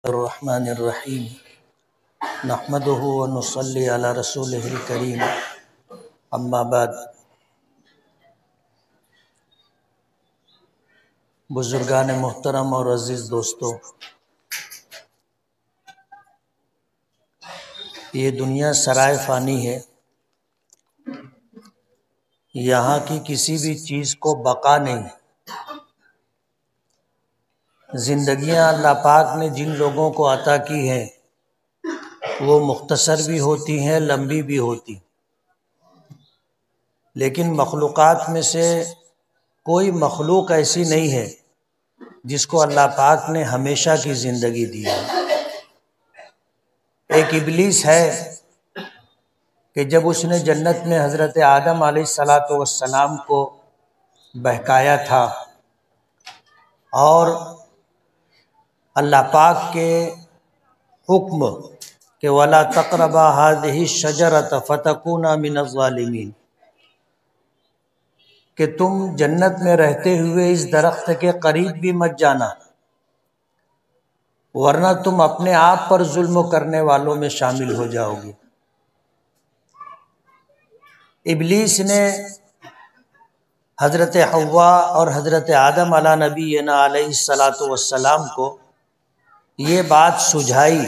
الرحمن الرحیم نحمدہ ونصلی علی رسولہ الکریم اما بعد۔ بزرگان محترم اور عزیز دوستو، یہ دنیا سرائے فانی ہے، یہاں کی کسی بھی چیز کو بقا نہیں۔ زندگیاں اللہ پاک نے جن لوگوں کو عطا کی ہیں وہ مختصر بھی ہوتی ہیں، لمبی بھی ہوتی، لیکن مخلوقات میں سے کوئی مخلوق ایسی نہیں ہے جس کو اللہ پاک نے ہمیشہ کی زندگی دی ہے۔ ایک ابلیس ہے کہ جب اس نے جنت میں حضرت آدم علیہ السلام کو بہکایا تھا اور اللہ پاک کے حکم کہ وَلَا تَقْرَبَا هَٰذِهِ الشَّجَرَةَ فَتَكُونَا مِنَ الظَّالِمِينَ، کہ تم جنت میں رہتے ہوئے اس درخت کے قریب بھی مت جانا، ورنہ تم اپنے آپ پر ظلم کرنے والوں میں شامل ہو جاؤ گے۔ ابلیس نے حضرت حوا اور حضرت آدم علیہ نبینا علیہ السلام کو یہ بات سجھائی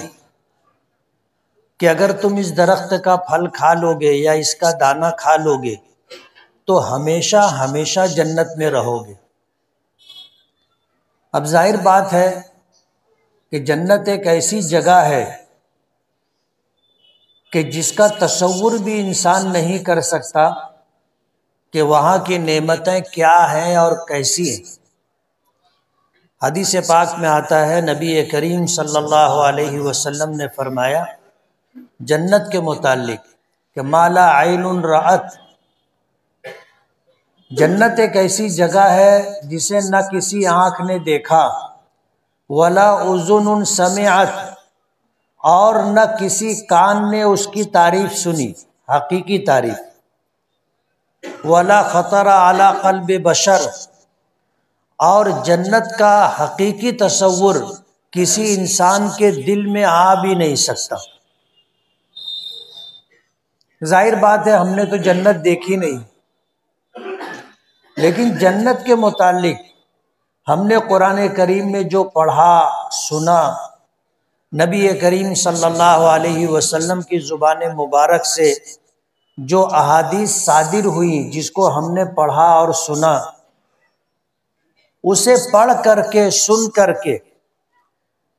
کہ اگر تم اس درخت کا پھل کھا لو گے یا اس کا دانہ کھا لو گے تو ہمیشہ ہمیشہ جنت میں رہو گے۔ اب ظاہر بات ہے کہ جنت ایک ایسی جگہ ہے کہ جس کا تصور بھی انسان نہیں کر سکتا کہ وہاں کی نعمتیں کیا ہیں اور کیسی ہیں۔ حدیث پاک میں آتا ہے، نبی کریم صلی اللہ علیہ وسلم نے فرمایا جنت کے متعلق کہ ما لا عین رأت، جنت ایک ایسی جگہ ہے جسے نہ کسی آنکھ نے دیکھا، ولا اذن سمعت، اور نہ کسی کان نے اس کی تعریف سنی، حقیقی تعریف، ولا خطر علی قلب بشر، اور جنت کا حقیقی تصور کسی انسان کے دل میں آ بھی نہیں سکتا۔ ظاہر بات ہے ہم نے تو جنت دیکھی نہیں، لیکن جنت کے متعلق ہم نے قرآن کریم میں جو پڑھا سنا، نبی کریم صلی اللہ علیہ وسلم کی زبان مبارک سے جو احادیث صادر ہوئی، جس کو ہم نے پڑھا اور سنا، اسے پڑھ کر کے سن کر کے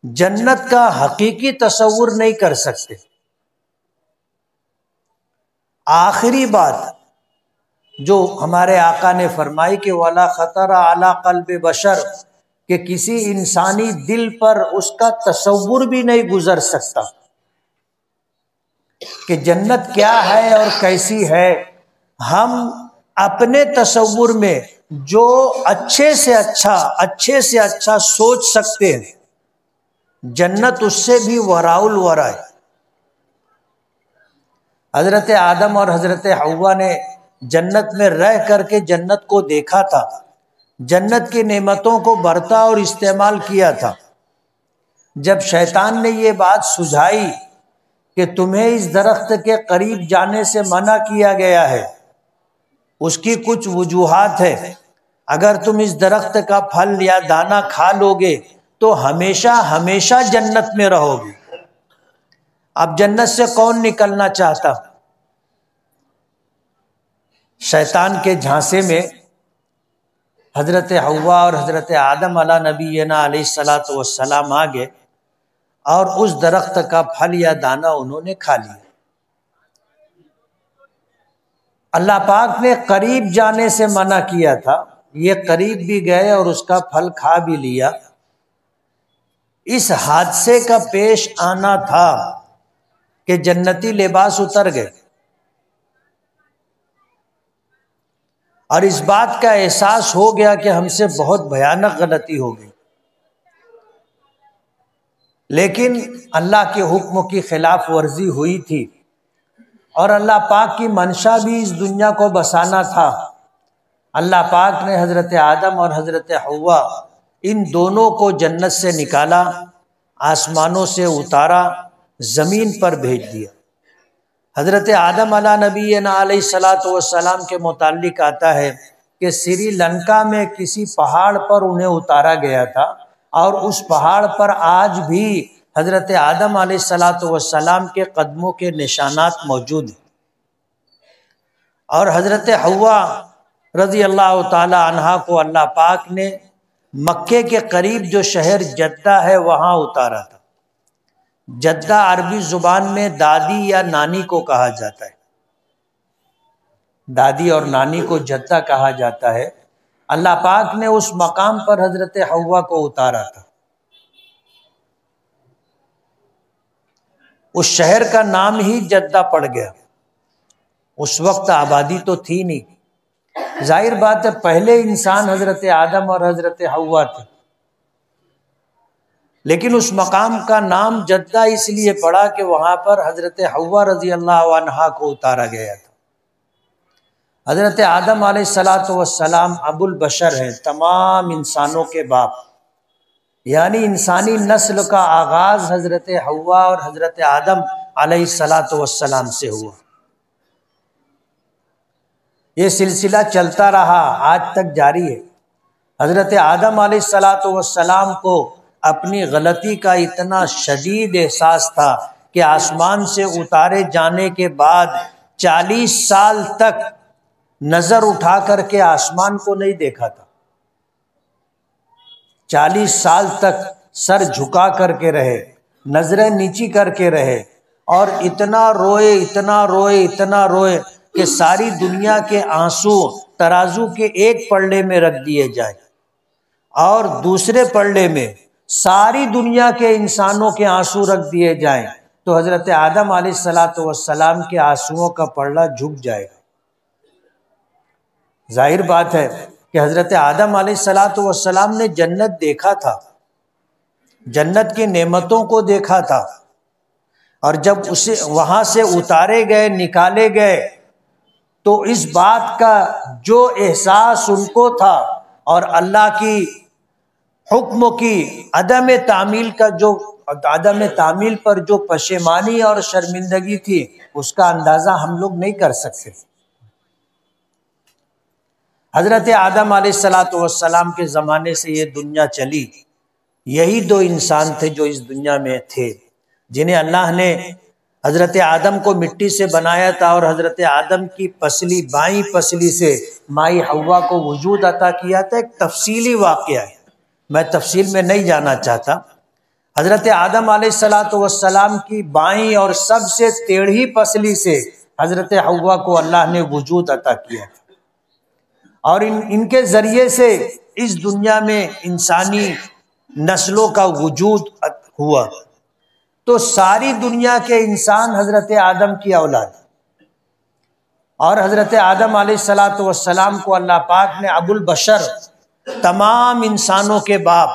جنت کا حقیقی تصور نہیں کر سکتے۔ آخری بات جو ہمارے آقا نے فرمائی کہ وَلَا خَطَرَ عَلَىٰ قَلْبِ بَشَرٍ، کہ کسی انسانی دل پر اس کا تصور بھی نہیں گزر سکتا کہ جنت کیا ہے اور کیسی ہے۔ ہم اپنے تصور میں جو اچھے سے اچھا سوچ سکتے ہیں، جنت اس سے بھی وراء الورا ہے۔ حضرت آدم اور حضرت حوا نے جنت میں رہ کر کے جنت کو دیکھا تھا، جنت کی نعمتوں کو برتا اور استعمال کیا تھا۔ جب شیطان نے یہ بات سجھائی کہ تمہیں اس درخت کے قریب جانے سے منع کیا گیا ہے، اس کی کچھ وجوہات ہے، اگر تم اس درخت کا پھل یا دانہ کھا لو گے تو ہمیشہ ہمیشہ جنت میں رہو گے۔ اب جنت سے کون نکلنا چاہتا؟ شیطان کے جھانسے میں حضرت حوا اور حضرت آدم علیہ نبینا علیہ السلام آگے اور اس درخت کا پھل یا دانہ انہوں نے کھا لیا۔ اللہ پاک نے قریب جانے سے منع کیا تھا، یہ قریب بھی گئے اور اس کا پھل کھا بھی لیا۔ اس حادثے کا پیش آنا تھا کہ جنتی لباس اتر گئے اور اس بات کا احساس ہو گیا کہ ہم سے بہت بھیانک غلطی ہو گئی، لیکن اللہ کے حکم کی خلاف ورزی ہوئی تھی اور اللہ پاک کی منشا بھی اس دنیا کو بسانا تھا۔ اللہ پاک نے حضرت آدم اور حضرت حوا ان دونوں کو جنت سے نکالا آسمانوں سے اتارا، زمین پر بھیج دیا۔ حضرت آدم علیہ نبینا علیہ الصلاۃ والسلام کے متعلق آتا ہے کہ سری لنکا میں کسی پہاڑ پر انہیں اتارا گیا تھا، اور اس پہاڑ پر آج بھی حضرت آدم علیہ الصلاۃ والسلام کے قدموں کے نشانات موجود ہیں۔ اور حضرت حوا رضی اللہ تعالی عنہا کو اللہ پاک نے مکے کے قریب جو شہر جدہ ہے وہاں اتارا تھا۔ جدہ عربی زبان میں دادی یا نانی کو کہا جاتا ہے، دادی اور نانی کو جدہ کہا جاتا ہے۔ اللہ پاک نے اس مقام پر حضرت حوا کو اتارا تھا۔ اس شہر کا نام ہی جدہ پڑ گیا، اس وقت آبادی تو تھی نہیں۔ ظاہر بات ہے پہلے انسان حضرت آدم اور حضرت حوا تھے، لیکن اس مقام کا نام جدہ اس لیے پڑا کہ وہاں پر حضرت حوا رضی اللہ عنہا کو اتارا گیا تھا۔ حضرت آدم علیہ الصلاۃ والسلام ابو البشر ہیں، تمام انسانوں کے باپ، یعنی انسانی نسل کا آغاز حضرت حوا اور حضرت آدم علیہ الصلاۃ والسلام سے ہوا۔ یہ سلسلہ چلتا رہا، آج تک جاری ہے۔ حضرت آدم علیہ الصلاۃ والسلام کو اپنی غلطی کا اتنا شدید احساس تھا کہ آسمان سے اتارے جانے کے بعد 40 سال تک نظر اٹھا کر کے آسمان کو نہیں دیکھا تھا۔ 40 سال تک سر جھکا کر کے رہے، نظریں نیچی کر کے رہے، اور اتنا روئے اتنا روئے اتنا روئے کہ ساری دنیا کے آنسو ترازو کے ایک پلڑے میں رکھ دیے جائیں اور دوسرے پلڑے میں ساری دنیا کے انسانوں کے آنسو رکھ دیے جائیں تو حضرت آدم علیہ الصلاۃ والسلام کے آنسوؤں کا پلڑا جھک جائے گا۔ ظاہر بات ہے کہ حضرت آدم علیہ الصلاۃ والسلام نے جنت دیکھا تھا، جنت کی نعمتوں کو دیکھا تھا، اور جب اسے وہاں سے اتارے گئے، نکالے گئے، تو اس بات کا جو احساس ان کو تھا اور اللہ کی حکم کی عدم تعمیل پر جو پشیمانی اور شرمندگی تھی، اس کا اندازہ ہم لوگ نہیں کر سکتے۔ حضرت آدم علیہ الصلاۃ والسلام کے زمانے سے یہ دنیا چلی، یہی دو انسان تھے جو اس دنیا میں تھے، جنہیں اللہ نے حضرت آدم کو مٹی سے بنایا تھا اور حضرت آدم کی پسلی، بائیں پسلی سے مائی حوا کو وجود عطا کیا تھا۔ ایک تفصیلی واقعہ ہے، میں تفصیل میں نہیں جانا چاہتا۔ حضرت آدم علیہ الصلاۃ والسلام کی بائیں اور سب سے ٹیڑھی پسلی سے حضرت حوا کو اللہ نے وجود عطا کیا تھا، اور ان کے ذریعے سے اس دنیا میں انسانی نسلوں کا وجود ہوا۔ تو ساری دنیا کے انسان حضرت آدم کی اولاد، اور حضرت آدم علیہ الصلاۃ والسلام کو اللہ پاک نے ابو البشر، تمام انسانوں کے باپ،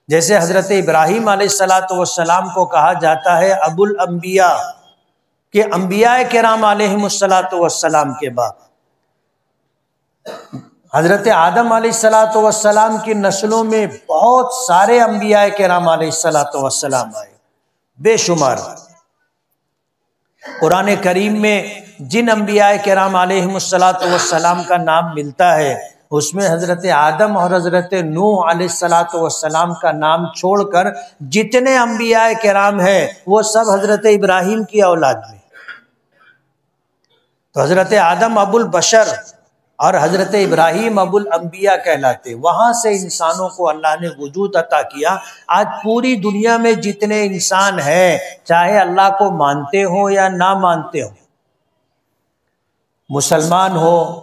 جیسے حضرت ابراہیم علیہ الصلاۃ والسلام کو کہا جاتا ہے ابو الانبیاء، کہ انبیاء کرام علیہم الصلاۃ والسلام کے باپ۔ حضرت آدم علیہ الصلاۃ والسلام کی نسلوں میں بہت سارے انبیاء کرام علیہ الصلاۃ والسلام آئے، بے شمار۔ قرآن کریم میں جن انبیاء کرام علیہم الصلاۃ والسلام کا نام ملتا ہے، اس میں حضرت آدم اور حضرت نوح علیہ الصلاۃ والسلام کا نام چھوڑ کر جتنے انبیاء کرام ہیں وہ سب حضرت ابراہیم کی اولاد میں۔ تو حضرت آدم ابو البشر اور حضرت ابراہیم ابو الانبیاء کہلاتے۔ وہاں سے انسانوں کو اللہ نے وجود عطا کیا۔ آج پوری دنیا میں جتنے انسان ہیں، چاہے اللہ کو مانتے ہوں یا نہ مانتے ہوں، مسلمان ہوں،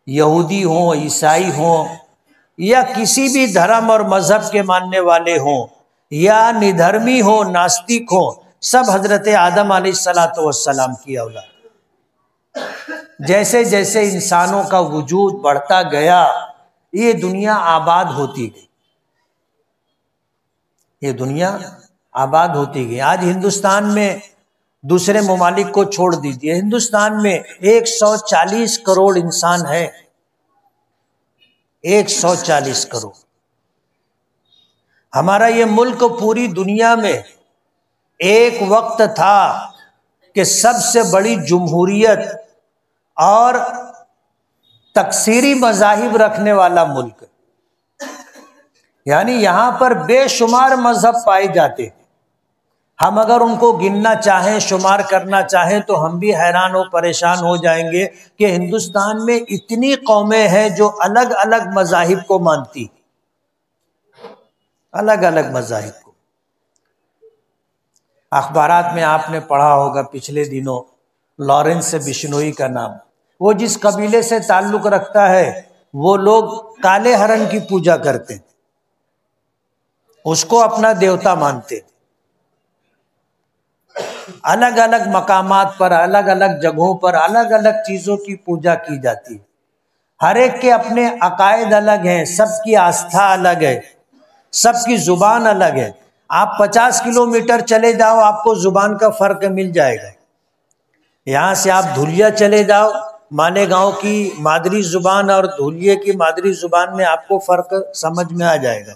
یہودی ہوں، عیسائی ہوں، یا کسی بھی دھرم اور مذہب کے ماننے والے ہوں، یا ندھرمی ہوں، ناستک ہوں، سب حضرت آدم علیہ الصلاۃ والسلام کی اولاد۔ جیسے جیسے انسانوں کا وجود بڑھتا گیا، یہ دنیا آباد ہوتی گئی، یہ دنیا آباد ہوتی گئی۔ آج ہندوستان میں، دوسرے ممالک کو چھوڑ دیجیے، ہندوستان میں 140 کروڑ انسان ہیں، 140 کروڑ۔ ہمارا یہ ملک پوری دنیا میں ایک وقت تھا کہ سب سے بڑی جمہوریت اور تکثیری مذاہب رکھنے والا ملک، یعنی یہاں پر بے شمار مذہب پائے جاتے ہیں۔ ہم اگر ان کو گننا چاہیں، شمار کرنا چاہیں تو ہم بھی حیران و پریشان ہو جائیں گے کہ ہندوستان میں اتنی قومیں ہیں جو الگ الگ مذاہب کو مانتی، الگ الگ مذاہب کو۔ اخبارات میں آپ نے پڑھا ہوگا پچھلے دنوں لارنس بشنوئی کا نام، وہ جس قبیلے سے تعلق رکھتا ہے وہ لوگ کالے ہرن کی پوجا کرتے ہیں، اس کو اپنا دیوتا مانتے ہیں۔ الگ الگ مقامات پر، الگ الگ جگہوں پر الگ الگ چیزوں کی پوجا کی جاتی ہے۔ ہر ایک کے اپنے عقائد الگ ہیں، سب کی آستھا الگ ہے، سب کی زبان الگ ہے۔ آپ 50 کلومیٹر چلے جاؤ آپ کو زبان کا فرق مل جائے گا۔ یہاں سے آپ دھولیا چلے جاؤ، مالیگاؤں کی مادری زبان اور دھولیے کی مادری زبان میں آپ کو فرق سمجھ میں آ جائے گا۔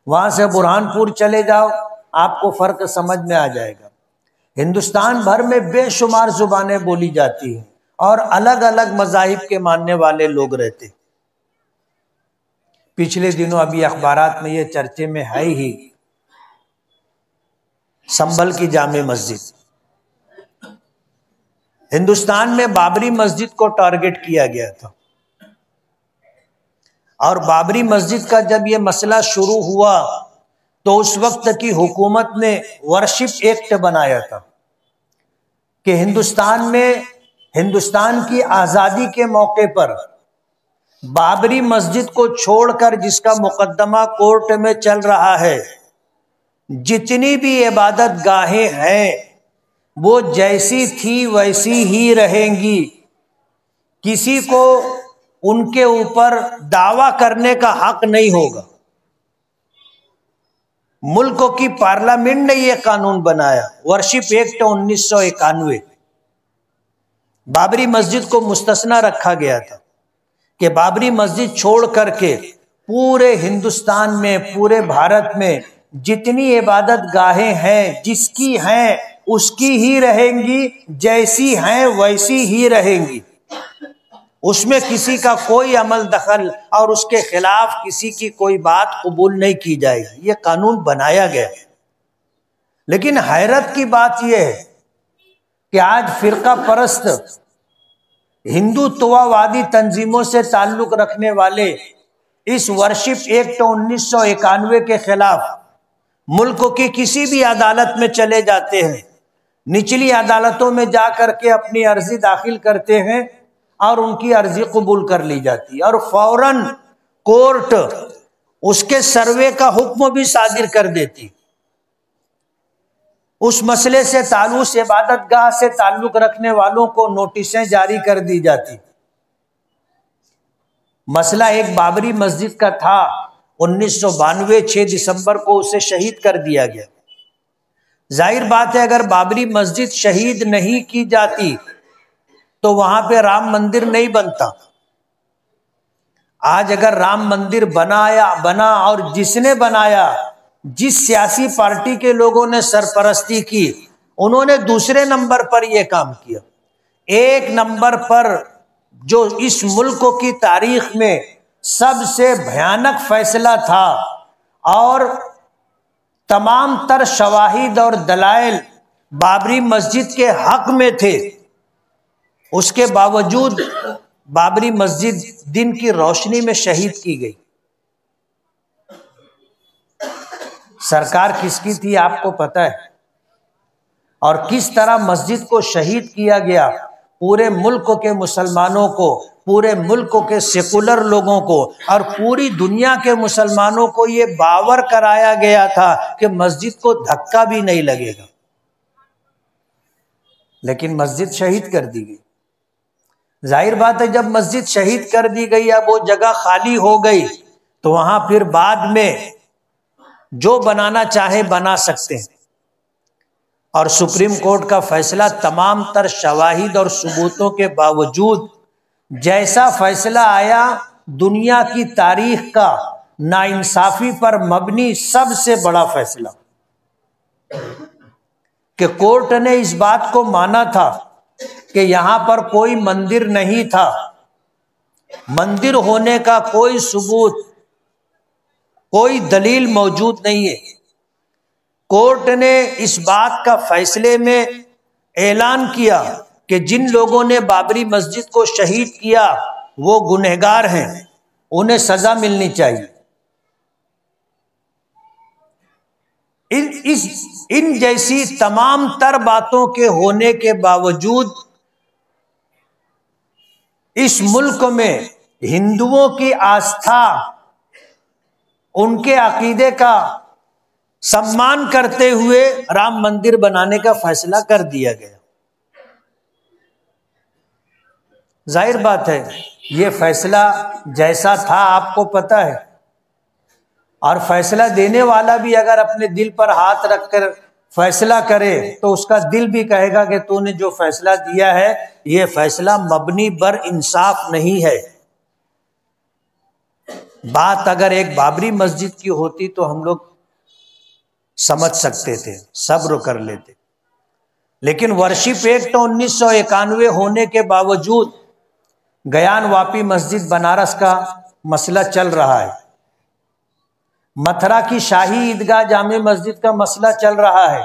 وہاں سے برہان پور چلے جاؤ آپ کو فرق سمجھ میں آ جائے گا۔ ہندوستان بھر میں بے شمار زبانیں بولی جاتی ہیں اور الگ الگ مذاہب کے ماننے والے لوگ رہتے ہیں۔ پچھلے دنوں ابھی اخبارات میں یہ چرچے میں ہے ہی، سنبھل کی جامع مسجد، ہندوستان میں بابری مسجد کو ٹارگٹ کیا گیا تھا، اور بابری مسجد کا جب یہ مسئلہ شروع ہوا تو اس وقت کی حکومت نے ورشپ ایکٹ بنایا تھا کہ ہندوستان میں ہندوستان کی آزادی کے موقع پر بابری مسجد کو چھوڑ کر جس کا مقدمہ کورٹ میں چل رہا ہے، جتنی بھی عبادت گاہیں ہیں وہ جیسی تھی ویسی ہی رہیں گی، کسی کو ان کے اوپر دعویٰ کرنے کا حق نہیں ہوگا۔ ملک کی پارلیمنٹ نے یہ قانون بنایا، ورشپ ایکٹ 1991۔ بابری مسجد کو مستثنی رکھا گیا تھا کہ بابری مسجد چھوڑ کر کے پورے ہندوستان میں، پورے بھارت میں جتنی عبادت گاہیں ہیں جس کی ہیں اس کی ہی رہیں گی، جیسی ہیں ویسی ہی رہیں گی، اس میں کسی کا کوئی عمل دخل اور اس کے خلاف کسی کی کوئی بات قبول نہیں کی جائے گی۔ یہ قانون بنایا گیا ہے۔ لیکن حیرت کی بات یہ ہے کہ آج فرقہ پرست ہندوتوا وادی تنظیموں سے تعلق رکھنے والے اس ورشپ ایکٹ 1991 کے خلاف ملک کی کسی بھی عدالت میں چلے جاتے ہیں، نچلی عدالتوں میں جا کر کے اپنی عرضی داخل کرتے ہیں اور ان کی عرضی قبول کر لی جاتی ہے، اور فوراً کورٹ اس کے سروے کا حکم بھی صادر کر دیتی، اس مسئلے سے تعلق، اس عبادت گاہ سے تعلق رکھنے والوں کو نوٹسیں جاری کر دی جاتی۔ مسئلہ ایک بابری مسجد کا تھا، 1992 6 دسمبر کو اسے شہید کر دیا گیا۔ ظاہر بات ہے اگر بابری مسجد شہید نہیں کی جاتی تو وہاں پہ رام مندر نہیں بنتا۔ آج اگر رام مندر بنا اور جس نے بنایا، جس سیاسی پارٹی کے لوگوں نے سرپرستی کی، انہوں نے دوسرے نمبر پر یہ کام کیا۔ ایک نمبر پر جو اس ملک کی تاریخ میں سب سے بھیانک فیصلہ تھا اور تمام تر شواہد اور دلائل بابری مسجد کے حق میں تھے، اس کے باوجود بابری مسجد دن کی روشنی میں شہید کی گئی۔ سرکار کس کی تھی آپ کو پتہ ہے، اور کس طرح مسجد کو شہید کیا گیا۔ پورے ملک کے مسلمانوں کو، پورے ملک کے سیکولر لوگوں کو اور پوری دنیا کے مسلمانوں کو یہ باور کرایا گیا تھا کہ مسجد کو دھکا بھی نہیں لگے گا، لیکن مسجد شہید کر دی گئی۔ ظاہر بات ہے جب مسجد شہید کر دی گئی، اب وہ جگہ خالی ہو گئی تو وہاں پھر بعد میں جو بنانا چاہے بنا سکتے ہیں، اور سپریم کورٹ کا فیصلہ تمام تر شواہد اور ثبوتوں کے باوجود جیسا فیصلہ آیا، دنیا کی تاریخ کا ناانصافی پر مبنی سب سے بڑا فیصلہ، کہ کورٹ نے اس بات کو مانا تھا کہ یہاں پر کوئی مندر نہیں تھا، مندر ہونے کا کوئی ثبوت، کوئی دلیل موجود نہیں ہے۔ کورٹ نے اس بات کا فیصلے میں اعلان کیا کہ جن لوگوں نے بابری مسجد کو شہید کیا وہ گنہگار ہیں، انہیں سزا ملنی چاہیے۔ ان جیسی تمام تر باتوں کے ہونے کے باوجود اس ملک میں ہندوؤں کی آستھا، ان کے عقیدے کا سمان کرتے ہوئے رام مندر بنانے کا فیصلہ کر دیا گیا۔ ظاہر بات ہے یہ فیصلہ جیسا تھا آپ کو پتہ ہے، اور فیصلہ دینے والا بھی اگر اپنے دل پر ہاتھ رکھ کر فیصلہ کرے تو اس کا دل بھی کہے گا کہ تو نے جو فیصلہ دیا ہے یہ فیصلہ مبنی بر انصاف نہیں ہے۔ بات اگر ایک بابری مسجد کی ہوتی تو ہم لوگ سمجھ سکتے تھے، صبر کر لیتے، لیکن ورشپ ایکٹ 1991 ہونے کے باوجود گیان واپی مسجد بنارس کا مسئلہ چل رہا ہے، متھرا کی شاہی عیدگاہ جامع مسجد کا مسئلہ چل رہا ہے،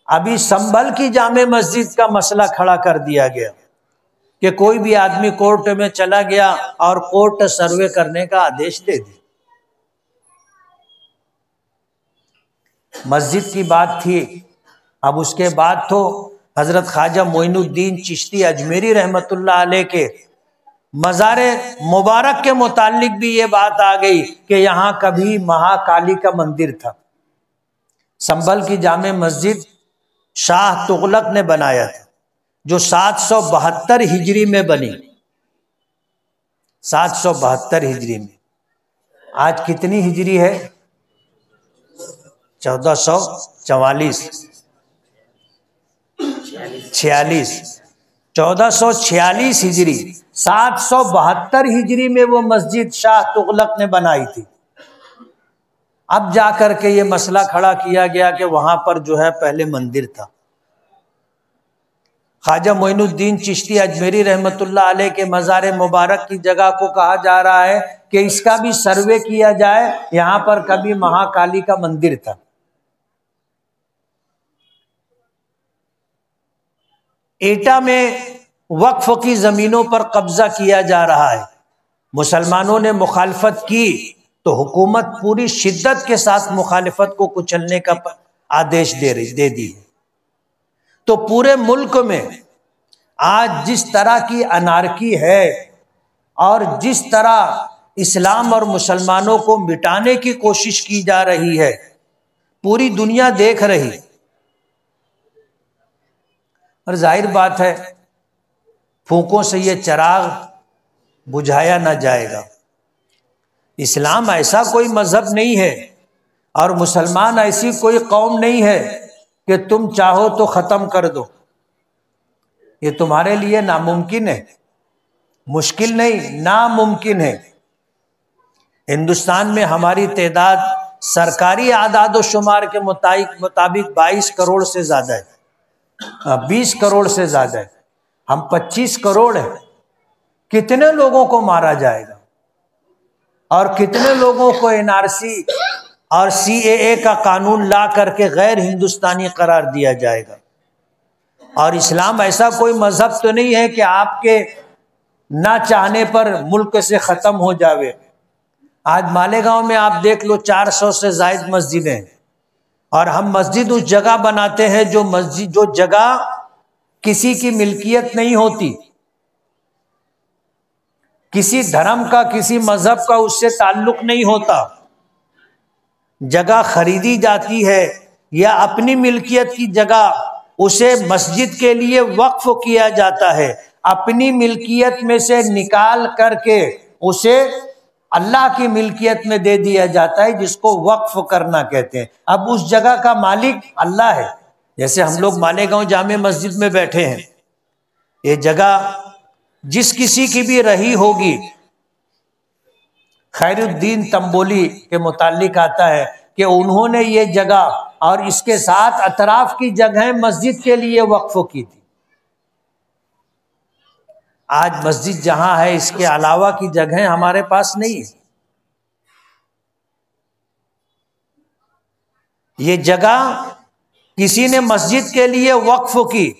ابھی سنبھل کی جامع مسجد کا مسئلہ کھڑا کر دیا گیا کہ کوئی بھی آدمی کورٹ میں چلا گیا اور کورٹ سروے کرنے کا آدیش دے دی۔ مسجد کی بات تھی، اب اس کے بعد تو حضرت خواجہ معین الدین چشتی اجمیری رحمت اللہ علیہ کے مزار مبارک کے متعلق بھی یہ بات آ گئی کہ یہاں کبھی مہاکالی کا مندر تھا۔ سنبھل کی جامع مسجد شاہ تغلق نے بنایا تھا، جو 772 ہجری میں بنی، 772 ہجری میں۔ آج کتنی ہجری ہے؟ 1446 1446 ہجری، 772 ہجری میں وہ مسجد شاہ تغلق نے بنائی تھی۔ اب جا کر کے یہ مسئلہ کھڑا کیا گیا کہ وہاں پر جو ہے پہلے مندر تھا۔ خواجہ معین الدین چشتی اجمیری رحمت اللہ علیہ کے مزار مبارک کی جگہ کو کہا جا رہا ہے کہ اس کا بھی سروے کیا جائے، یہاں پر کبھی مہاکالی کا مندر تھا۔ ایٹا میں وقف کی زمینوں پر قبضہ کیا جا رہا ہے، مسلمانوں نے مخالفت کی تو حکومت پوری شدت کے ساتھ مخالفت کو کچلنے کا آدیش دے دی۔ تو پورے ملک میں آج جس طرح کی انارکی ہے اور جس طرح اسلام اور مسلمانوں کو مٹانے کی کوشش کی جا رہی ہے، پوری دنیا دیکھ رہی، اور ظاہر بات ہے پھونکوں سے یہ چراغ بجھایا نہ جائے گا۔ اسلام ایسا کوئی مذہب نہیں ہے اور مسلمان ایسی کوئی قوم نہیں ہے کہ تم چاہو تو ختم کر دو، یہ تمہارے لیے ناممکن ہے، مشکل نہیں، ناممکن ہے۔ ہندوستان میں ہماری تعداد سرکاری اعداد و شمار کے مطابق 22 کروڑ سے زیادہ ہے، 20 کروڑ سے زیادہ ہے، ہم 25 کروڑ ہیں۔ کتنے لوگوں کو مارا جائے گا اور کتنے لوگوں کو NRC اور CAA کا قانون لا کر کے غیر ہندوستانی قرار دیا جائے گا۔ اور اسلام ایسا کوئی مذہب تو نہیں ہے کہ آپ کے نہ چاہنے پر ملک سے ختم ہو جاوے۔ آج مالیگاؤں میں آپ دیکھ لو 400 سے زائد مسجدیں ہیں، اور ہم مسجد اس جگہ بناتے ہیں جو جگہ کسی کی ملکیت نہیں ہوتی، کسی دھرم کا، کسی مذہب کا اس سے تعلق نہیں ہوتا، جگہ خریدی جاتی ہے یا اپنی ملکیت کی جگہ اسے مسجد کے لیے وقف کیا جاتا ہے، اپنی ملکیت میں سے نکال کر کے اسے اللہ کی ملکیت میں دے دیا جاتا ہے، جس کو وقف کرنا کہتے ہیں۔ اب اس جگہ کا مالک اللہ ہے، جیسے ہم لوگ مالیگاؤں جامع مسجد میں بیٹھے ہیں، یہ جگہ جس کسی کی بھی رہی ہوگی خیر الدین تنبولی کے متعلق آتا ہے کہ انہوں نے یہ جگہ اور اس کے ساتھ اطراف کی جگہیں مسجد کے لیے وقف کی تھی۔ آج مسجد جہاں ہے اس کے علاوہ کی جگہیں ہمارے پاس نہیں ہے۔ یہ جگہ کسی نے مسجد کے لیے وقف کی،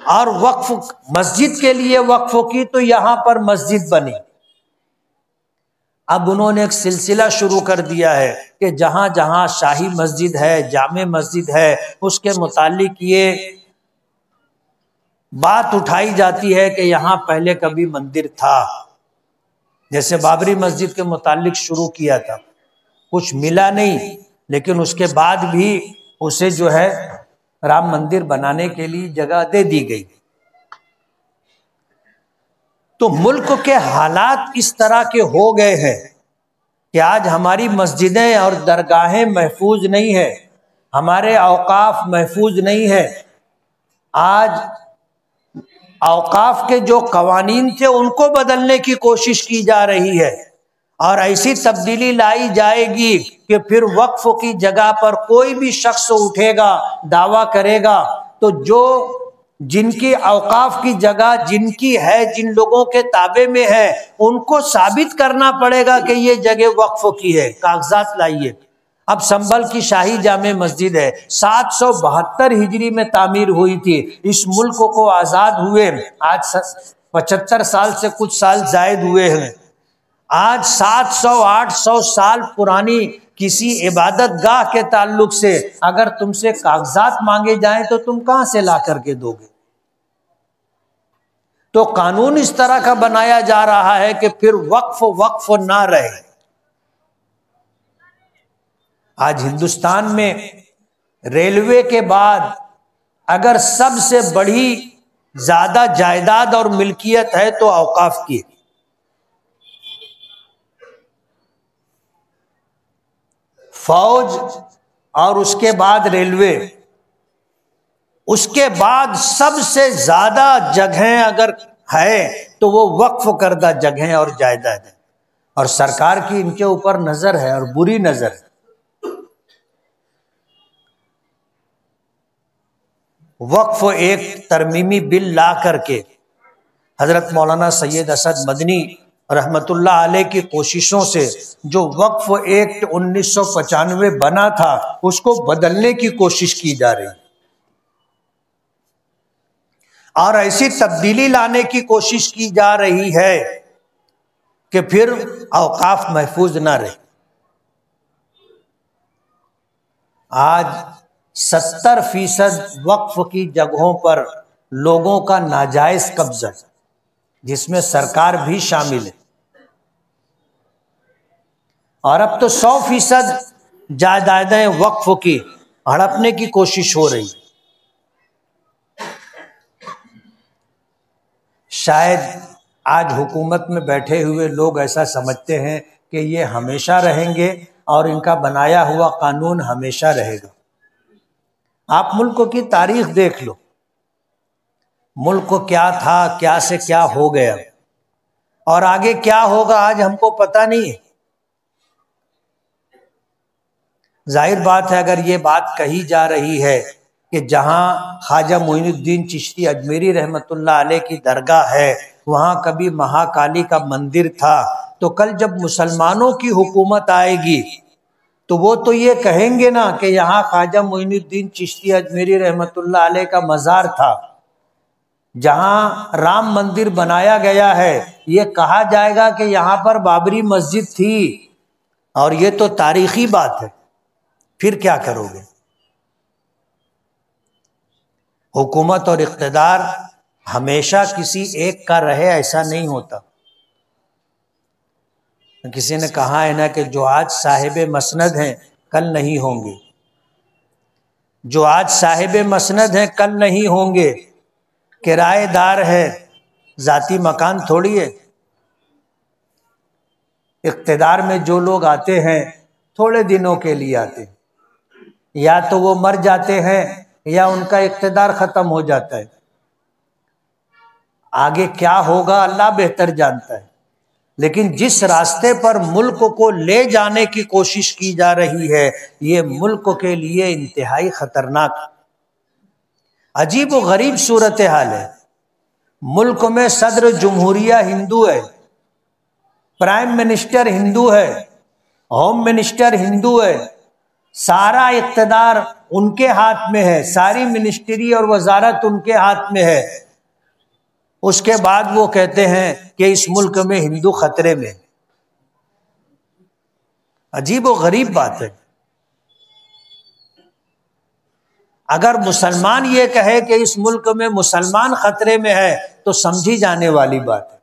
اور وقف مسجد کے لیے وقف کی تو یہاں پر مسجد بنی۔ اب انہوں نے ایک سلسلہ شروع کر دیا ہے کہ جہاں جہاں شاہی مسجد ہے، جامع مسجد ہے، اس کے متعلق یہ بات اٹھائی جاتی ہے کہ یہاں پہلے کبھی مندر تھا۔ جیسے بابری مسجد کے متعلق شروع کیا تھا، کچھ ملا نہیں، لیکن اس کے بعد بھی اسے جو ہے رام مندر بنانے کے لیے جگہ دے دی گئی۔ تو ملک کے حالات اس طرح کے ہو گئے ہیں کہ آج ہماری مسجدیں اور درگاہیں محفوظ نہیں ہیں، ہمارے اوقاف محفوظ نہیں ہیں۔ آج اوقاف کے جو قوانین تھے ان کو بدلنے کی کوشش کی جا رہی ہے، اور ایسی تبدیلی لائی جائے گی کہ پھر وقف کی جگہ پر کوئی بھی شخص اٹھے گا، دعویٰ کرے گا، تو جن کی اوقاف کی جگہ جن کی ہے، جن لوگوں کے تابع میں ہے، ان کو ثابت کرنا پڑے گا کہ یہ جگہ وقف کی ہے، کاغذات لائیے۔ اب سنبھل کی شاہی جامع مسجد ہے، 772 ہجری میں تعمیر ہوئی تھی۔ اس ملک کو آزاد ہوئے آج 75 سال سے کچھ سال زائد ہوئے ہیں۔ آج 700-800 سال پرانی کسی عبادت گاہ کے تعلق سے اگر تم سے کاغذات مانگے جائیں تو تم کہاں سے لا کر کے دو گے؟ تو قانون اس طرح کا بنایا جا رہا ہے کہ پھر وقف نہ رہے۔ آج ہندوستان میں ریلوے کے بعد اگر سب سے بڑی زیادہ جائیداد اور ملکیت ہے تو اوقاف کی۔ فوج اور اس کے بعد ریلوے، اس کے بعد سب سے زیادہ جگہیں اگر ہے تو وہ وقف کردہ جگہیں اور جائیداد ہیں، اور سرکار کی ان کے اوپر نظر ہے اور بری نظر ہے۔ وقف ایک ترمیمی بل لا کر کے حضرت مولانا سید اسد مدنی رحمت اللہ علیہ کی کوششوں سے جو وقف ایکٹ 1995 بنا تھا اس کو بدلنے کی کوشش کی جا رہی ہے، اور ایسی تبدیلی لانے کی کوشش کی جا رہی ہے کہ پھر اوقاف محفوظ نہ رہے۔ آج 70% وقف کی جگہوں پر لوگوں کا ناجائز قبضہ، جس میں سرکار بھی شامل ہے، اور اب تو 100% جائیدادیں وقف کی ہڑپنے کی کوشش ہو رہی۔ شاید آج حکومت میں بیٹھے ہوئے لوگ ایسا سمجھتے ہیں کہ یہ ہمیشہ رہیں گے اور ان کا بنایا ہوا قانون ہمیشہ رہے گا۔ آپ ملک کی تاریخ دیکھ لو، ملک کو کیا تھا، کیا سے کیا ہو گیا، اور آگے کیا ہوگا آج ہم کو پتہ نہیں ہے۔ ظاہر بات ہے اگر یہ بات کہی جا رہی ہے کہ جہاں خواجہ معین الدین چشتی اجمیری رحمت اللہ علیہ کی درگاہ ہے وہاں کبھی مہاکالی کا مندر تھا، تو کل جب مسلمانوں کی حکومت آئے گی تو وہ تو یہ کہیں گے نا کہ یہاں خواجہ معین الدین چشتی اجمیری رحمت اللہ علیہ کا مزار تھا۔ جہاں رام مندر بنایا گیا ہے یہ کہا جائے گا کہ یہاں پر بابری مسجد تھی، اور یہ تو تاریخی بات ہے۔ پھر کیا کرو گے؟ حکومت اور اقتدار ہمیشہ کسی ایک کا رہے ایسا نہیں ہوتا۔ کسی نے کہا ہے نا کہ جو آج صاحب مسند ہیں کل نہیں ہوں گے، جو آج صاحب مسند ہیں کل نہیں ہوں گے، کرایہ دار ہے، ذاتی مکان تھوڑی ہے۔ اقتدار میں جو لوگ آتے ہیں تھوڑے دنوں کے لیے آتے ہیں، یا تو وہ مر جاتے ہیں یا ان کا اقتدار ختم ہو جاتا ہے۔ آگے کیا ہوگا اللہ بہتر جانتا ہے۔ لیکن جس راستے پر ملک کو لے جانے کی کوشش کی جا رہی ہے یہ ملک کے لیے انتہائی خطرناک، عجیب و غریب صورتحال ہے۔ ملک میں صدر جمہوریہ ہندو ہے، پرائم منسٹر ہندو ہے، ہوم منسٹر ہندو ہے، سارا اقتدار ان کے ہاتھ میں ہے، ساری منسٹری اور وزارت ان کے ہاتھ میں ہے، اس کے بعد وہ کہتے ہیں کہ اس ملک میں ہندو خطرے میں۔ عجیب و غریب بات ہے۔ اگر مسلمان یہ کہے کہ اس ملک میں مسلمان خطرے میں ہے تو سمجھی جانے والی بات ہے،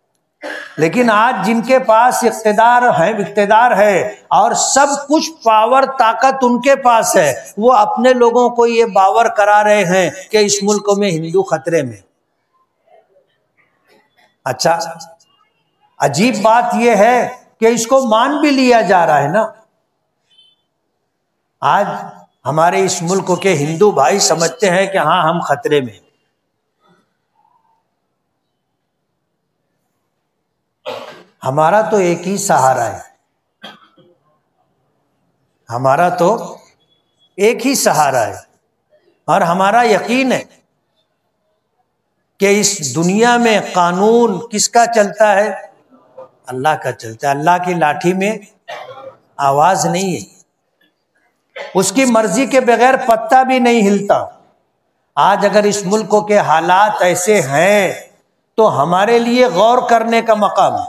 لیکن آج جن کے پاس اقتدار ہے اور سب کچھ پاور طاقت ان کے پاس ہے، وہ اپنے لوگوں کو یہ باور کرا رہے ہیں کہ اس ملک میں ہندو خطرے میں۔ اچھا، عجیب بات یہ ہے کہ اس کو مان بھی لیا جا رہا ہے نا۔ آج ہمارے اس ملک کے ہندو بھائی سمجھتے ہیں کہ ہاں ہم خطرے میں۔ ہمارا تو ایک ہی سہارا ہے، ہمارا تو ایک ہی سہارا ہے، اور ہمارا یقین ہے کہ اس دنیا میں قانون کس کا چلتا ہے؟ اللہ کا چلتا ہے۔ اللہ کی لاٹھی میں آواز نہیں ہے، اس کی مرضی کے بغیر پتہ بھی نہیں ہلتا۔ آج اگر اس ملک کے حالات ایسے ہیں تو ہمارے لیے غور کرنے کا مقام ہے،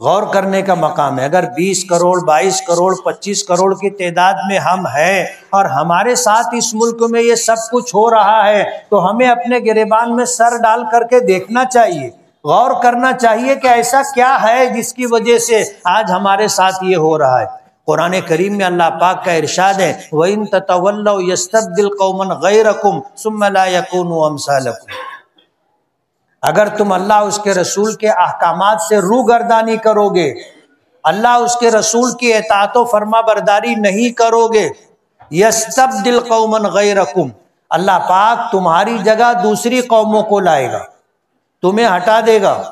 غور کرنے کا مقام ہے۔ اگر 20 کروڑ 22 کروڑ 25 کروڑ کی تعداد میں ہم ہیں اور ہمارے ساتھ اس ملک میں یہ سب کچھ ہو رہا ہے تو ہمیں اپنے گریبان میں سر ڈال کر کے دیکھنا چاہیے، غور کرنا چاہیے کہ ایسا کیا ہے جس کی وجہ سے آج ہمارے ساتھ یہ ہو رہا ہے۔ قرآن کریم میں اللہ پاک کا ارشاد ہے وَإِن تَتَوَلَّوْا يَسْتَبْدِلْ قَوْمًا غَيْرَكُمْ ثُمَّ لَا يَكُونُوا أَمْثَالَكُمْ۔ اگر تم اللہ اس کے رسول کے احکامات سے روگردانی کرو گے، اللہ اس کے رسول کی اطاعت و فرما برداری نہیں کرو گے، یستبدل قوما غیرکم، اللہ پاک تمہاری جگہ دوسری قوموں کو لائے گا، تمہیں ہٹا دے گا۔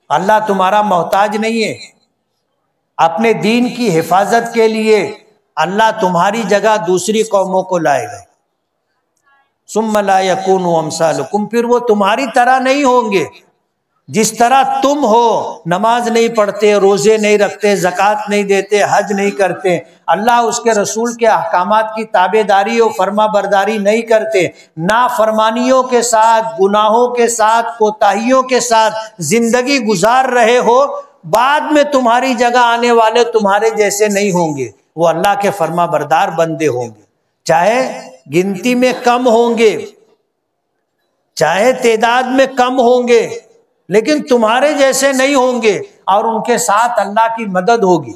اللہ تمہارا محتاج نہیں ہے، اپنے دین کی حفاظت کے لیے اللہ تمہاری جگہ دوسری قوموں کو لائے گا۔ ثم لا یکونوا امثالکم، پھر وہ تمہاری طرح نہیں ہوں گے، جس طرح تم ہو، نماز نہیں پڑھتے، روزے نہیں رکھتے، زکوٰۃ نہیں دیتے، حج نہیں کرتے، اللہ اس کے رسول کے احکامات کی تابع داری و فرما برداری نہیں کرتے، نافرمانیوں کے ساتھ، گناہوں کے ساتھ، کوتاہیوں کے ساتھ زندگی گزار رہے ہو، بعد میں تمہاری جگہ آنے والے تمہارے جیسے نہیں ہوں گے، وہ اللہ کے فرما بردار بندے ہوں گے، چاہے گنتی میں کم ہوں گے، چاہے تعداد میں کم ہوں گے، لیکن تمہارے جیسے نہیں ہوں گے، اور ان کے ساتھ اللہ کی مدد ہوگی،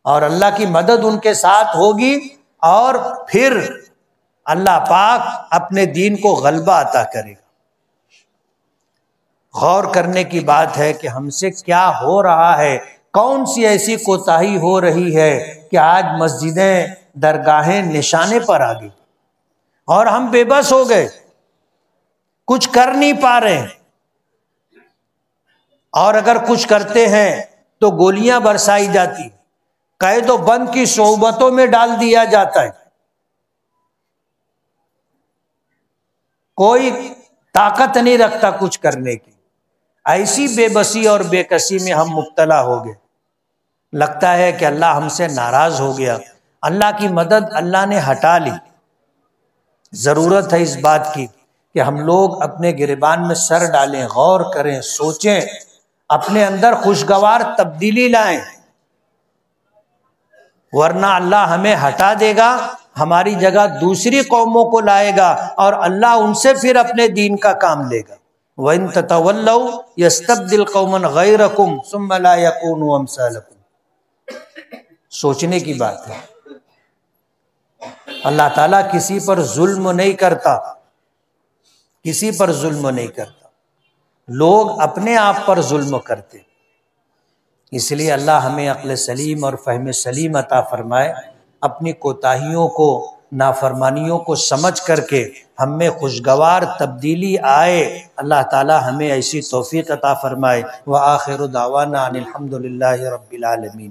اور اللہ کی مدد ان کے ساتھ ہوگی، اور پھر اللہ پاک اپنے دین کو غلبہ عطا کرے گا۔ غور کرنے کی بات ہے کہ ہم سے کیا ہو رہا ہے، کون سی ایسی کوتاہی ہو رہی ہے کہ آج مسجدیں درگاہیں نشانے پر آ گئی اور ہم بے بس ہو گئے، کچھ کر نہیں پا رہے ہیں، اور اگر کچھ کرتے ہیں تو گولیاں برسائی جاتی، قید و بند کی صحبتوں میں ڈال دیا جاتا ہے، کوئی طاقت نہیں رکھتا کچھ کرنے کی۔ ایسی بے بسی اور بے کسی میں ہم مبتلا ہو گئے، لگتا ہے کہ اللہ ہم سے ناراض ہو گیا، اللہ کی مدد اللہ نے ہٹا لی۔ ضرورت ہے اس بات کی کہ ہم لوگ اپنے گریبان میں سر ڈالیں، غور کریں، سوچیں، اپنے اندر خوشگوار تبدیلی لائیں، ورنہ اللہ ہمیں ہٹا دے گا، ہماری جگہ دوسری قوموں کو لائے گا، اور اللہ ان سے پھر اپنے دین کا کام لے گا۔ وَإِن تَتَوَلَّوْا يَسْتَبْدِلْ قَوْمًا غَيْرَكُمْ ثُمَّ لَا يَكُونُوا أَمْثَالَكُمْ۔ سوچنے کی بات ہے۔ اللہ تعالیٰ کسی پر ظلم نہیں کرتا، کسی پر ظلم نہیں کرتا، لوگ اپنے آپ پر ظلم کرتے، اس لیے اللہ ہمیں عقل سلیم اور فہم سلیم عطا فرمائے، اپنی کوتاہیوں کو نافرمانیوں کو سمجھ کر کے ہم میں خوشگوار تبدیلی آئے۔ اللہ تعالی ہمیں ایسی توفیق عطا فرمائے۔ وآخر دعوانا ان الحمد للہ رب العالمین۔